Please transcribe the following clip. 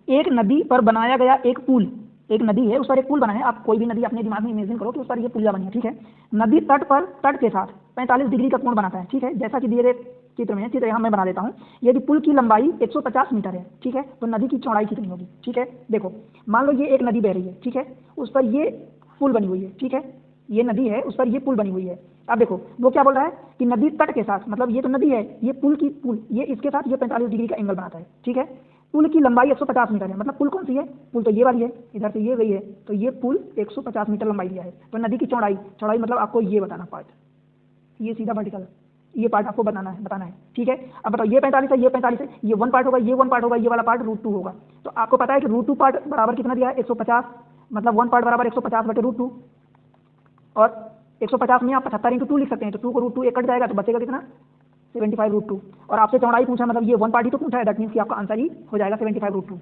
एक नदी पर बनाया गया एक पुल, एक नदी है उस पर एक पुल बना है। आप कोई भी नदी अपने दिमाग में इमेजिन करो कि उस पर ये पुलिया बनी है, ठीक है। नदी तट के साथ 45 डिग्री का कोण बनाता है, ठीक है, जैसा कि दिए गए चित्र में है। चित्र यहाँ मैं बना देता हूँ। यदि पुल की लंबाई 150 मीटर है, ठीक है, तो नदी की चौड़ाई कितनी होगी, ठीक है। देखो मान लो ये एक नदी बह रही है, ठीक है, उस पर ये पुल बनी हुई है, ठीक है, ये नदी है उस पर ये पुल बनी हुई है। अब देखो वो क्या बोल रहा है कि नदी तट के साथ, मतलब ये तो नदी है, ये पुल ये इसके साथ ये 45 डिग्री का एंगल बनाता है, ठीक है। पुल की लंबाई 150 मीटर है, मतलब पुल कौन सी है, पुल तो ये वाली है, इधर से ये गई है, तो ये पुल 150 मीटर लंबाई दिया है। तो नदी की चौड़ाई मतलब आपको ये बताना पार्ट, ये सीधा वर्टिकल, ये पार्ट आपको बताना है, ठीक है। अब बताओ ये 45 है, ये 45 है, ये 1 पार्ट होगा, ये 1 पार्ट होगा, ये वाला पार्ट √2 होगा। तो आपको पता है कि √2 पार्ट बराबर कितना दिया है, 150, मतलब 1 पार्ट बराबर 150/√2, और 150 में आप 75 × 2 लिख सकते हैं, तो 2 को √2 एक कट जाएगा तो बचेगा कितना, 75/√2। और आपसे चौड़ाई पूछा, मतलब ये 1 पार्ट ही तो पूछा है, दैट मीन्स कि आपका आंसर ही हो जाएगा 75/√2।